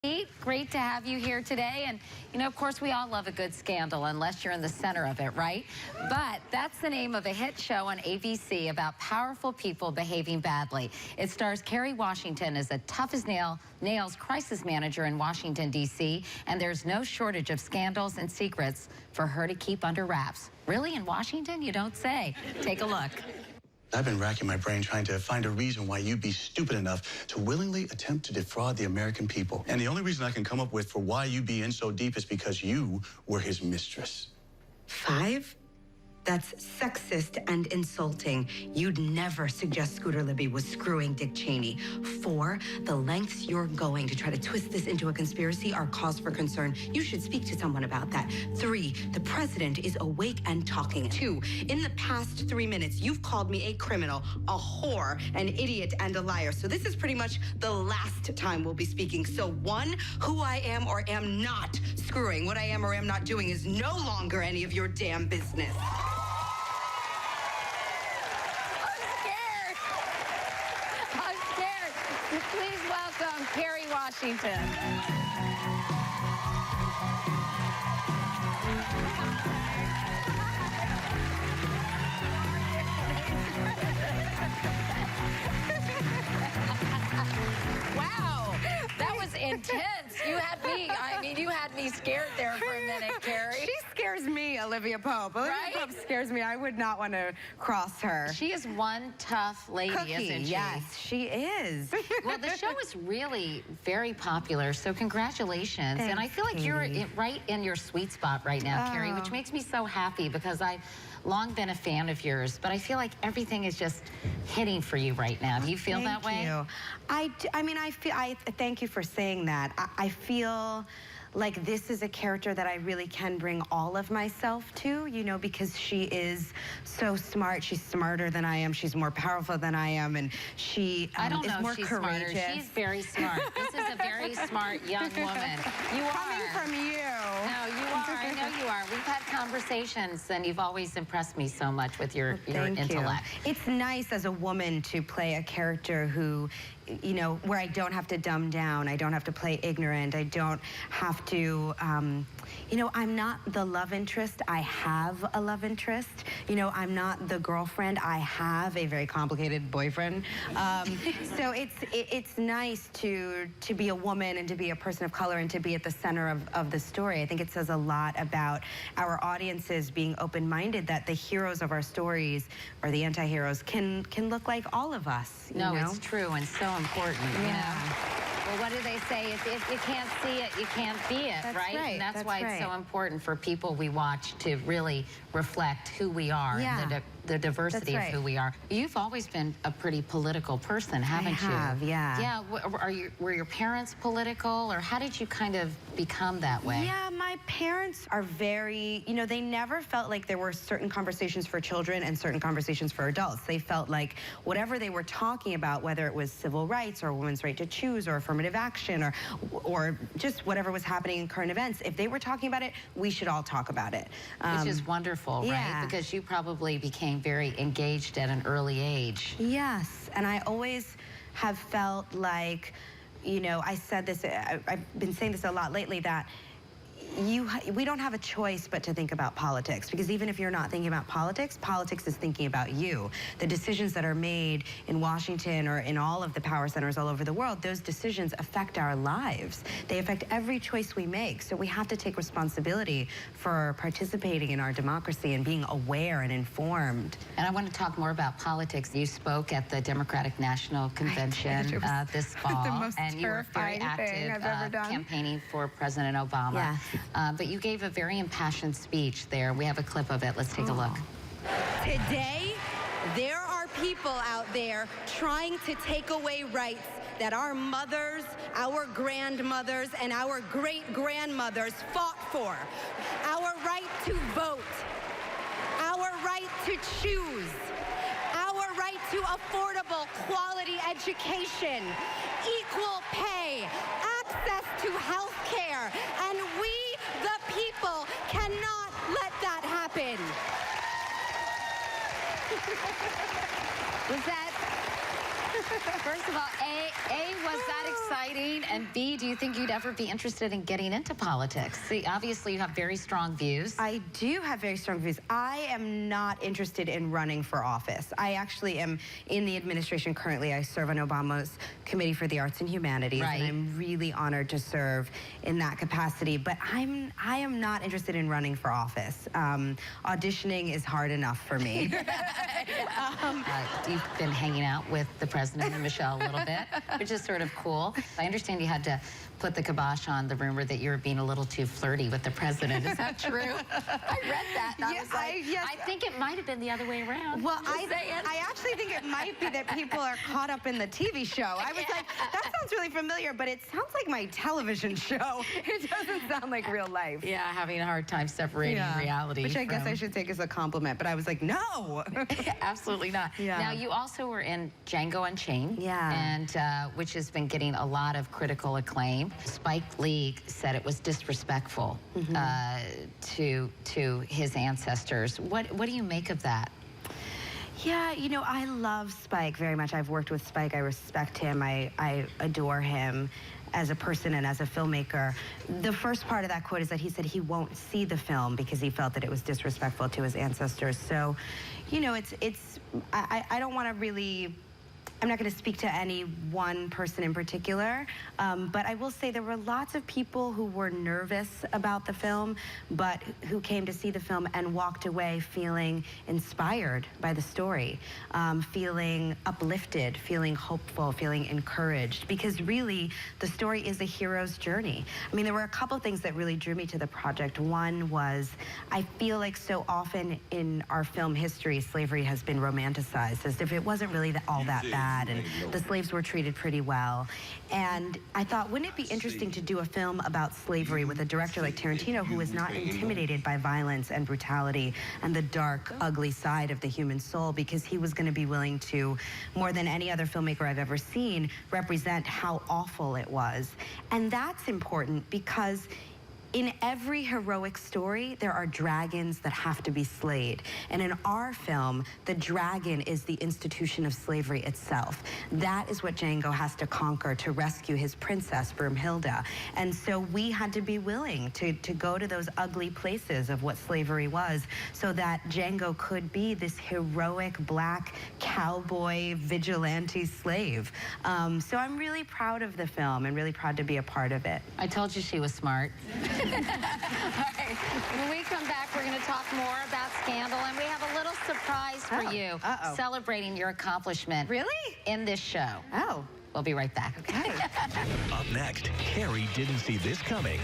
Pete, great to have you here today. And, you know, of course, we all love a good scandal, unless you're in the center of it, right? But that's the name of a hit show on ABC about powerful people behaving badly. It stars Kerry Washington as a tough-as-nails crisis manager in Washington, D.C., and there's no shortage of scandals and secrets for her to keep under wraps. Really, in Washington? You don't say. Take a look. I've been racking my brain trying to find a reason why you'd be stupid enough to willingly attempt to defraud the American people. And the only reason I can come up with for why you'd be in so deep is because you were his mistress. 5? That's sexist and insulting. You'd never suggest Scooter Libby was screwing Dick Cheney. 4, the lengths you're going to try to twist this into a conspiracy are cause for concern. You should speak to someone about that. 3, the president is awake and talking. 2, in the past 3 minutes, you've called me a criminal, a whore, an idiot, and a liar. So this is pretty much the last time we'll be speaking. So 1, who I am or am not screwing, what I am or am not doing is no longer any of your damn business. Please welcome Kerry Washington. Wow, that was intense. You had me scared there for a minute, Kerry. She scares me, Olivia Pope. Olivia Pope scares me. I would not want to cross her. She is one tough lady, isn't she? Yes, she is. Well, the show is really very popular, so congratulations. Thanks, and I feel like you're right in your sweet spot right now, Kerry, which makes me so happy because I've long been a fan of yours, but I feel like everything is just hitting for you right now. Do you feel that way? Thank you. I mean, I thank you for saying that. I feel like this is a character that I really can bring all of myself to, you know, because she is so smart. She's smarter than I am. She's more powerful than I am, and she I don't know is more if she's courageous. Smarter. She's very smart. This is a very smart young woman. You are. Coming from you. No, you are. I know you are. We've had conversations, and you've always impressed me so much with your intellect. It's nice as a woman to play a character who, you know, where I don't have to dumb down, I don't have to play ignorant, I don't have to, you know, I'm not the love interest, I have a love interest. You know, I'm not the girlfriend, I have a very complicated boyfriend. So it's nice to be a woman and to be a person of color and to be at the center of the story. I think it says a lot about our audiences being open-minded, that the heroes of our stories, or the anti-heroes, can look like all of us. No, you know? it's true and so important. Yeah. You know? Well, what do they say? If you can't see it, you can't be it, That's right? right. And that's why right. it's so important for people we watch to really reflect who we are, and the diversity of who we are. You've always been a pretty political person, haven't you? I have, yeah. Yeah, were your parents political, or how did you kind of become that way? Yeah, my parents are very, you know, they never felt like there were certain conversations for children and certain conversations for adults. They felt like whatever they were talking about, whether it was civil rights or women's right to choose or affirmative action or just whatever was happening in current events, if they were talking about it, we should all talk about it. Which is wonderful, right? Because you probably became very engaged at an early age. Yes, and I always have felt like, you know, I said this, I've been saying this a lot lately, that we don't have a choice but to think about politics, because even if you're not thinking about politics, politics is thinking about you. The decisions that are made in Washington or in all of the power centers all over the world, those decisions affect our lives. They affect every choice we make. So we have to take responsibility for participating in our democracy and being aware and informed. And I want to talk more about politics. You spoke at the Democratic National Convention this fall, and you were very active campaigning for President Obama. Yeah. But you gave a very impassioned speech there. We have a clip of it. Let's take a look. Today, there are people out there trying to take away rights that our mothers, our grandmothers, and our great-grandmothers fought for. Our right to vote, our right to choose, our right to affordable, quality education, equal pay, access to health care, and we, the people, cannot let that happen. Was that First of all, A, was that exciting? And B, do you think you'd ever be interested in getting into politics? See, obviously you have very strong views. I do have very strong views. I am not interested in running for office. I actually am in the administration currently. I serve on Obama's Committee for the Arts and Humanities, Right. and I'm really honored to serve in that capacity. But I am not interested in running for office. Auditioning is hard enough for me. You've been hanging out with the president and Michelle a little bit, which is sort of cool. I understand you had to put the kibosh on the rumor that you were being a little too flirty with the president. Is that true? I read that. And I was like, I think it might have been the other way around. Well, I actually think it might be that people are caught up in the TV show. I was like, that sounds really familiar, but it sounds like my television show. It doesn't sound like real life. Yeah, having a hard time separating reality. Which I guess I should take as a compliment, but I was like, no. Absolutely not. Yeah. Now, you also were in Django Unchained, and which has been getting a lot of critical acclaim. Spike Lee said it was disrespectful to his ancestors. What do you make of that? Yeah, you know, I love Spike very much. I've worked with Spike. I respect him. I adore him as a person and as a filmmaker. The first part of that quote is that he said he won't see the film because he felt that it was disrespectful to his ancestors. So, you know, I don't want to really, I'm not going to speak to any one person in particular, but I will say there were lots of people who were nervous about the film, but who came to see the film and walked away feeling inspired by the story, feeling uplifted, feeling hopeful, feeling encouraged, because really the story is a hero's journey. I mean, there were a couple things that really drew me to the project. One was, I feel like so often in our film history, slavery has been romanticized as if it wasn't really all that bad. And the slaves were treated pretty well. And I thought, wouldn't it be interesting to do a film about slavery with a director like Tarantino, who was not intimidated by violence and brutality and the dark, ugly side of the human soul, because he was going to be willing to, more than any other filmmaker I've ever seen, represent how awful it was. And that's important because in every heroic story, there are dragons that have to be slayed. And in our film, the dragon is the institution of slavery itself. That is what Django has to conquer to rescue his princess, Broomhilda. And so we had to be willing to go to those ugly places of what slavery was so that Django could be this heroic black cowboy vigilante slave. So I'm really proud of the film and really proud to be a part of it. I told you she was smart. All right. When we come back, we're going to talk more about Scandal, and we have a little surprise for you, celebrating your accomplishment. Really? In this show. Oh. We'll be right back. Okay. Up next, Kerry didn't see this coming.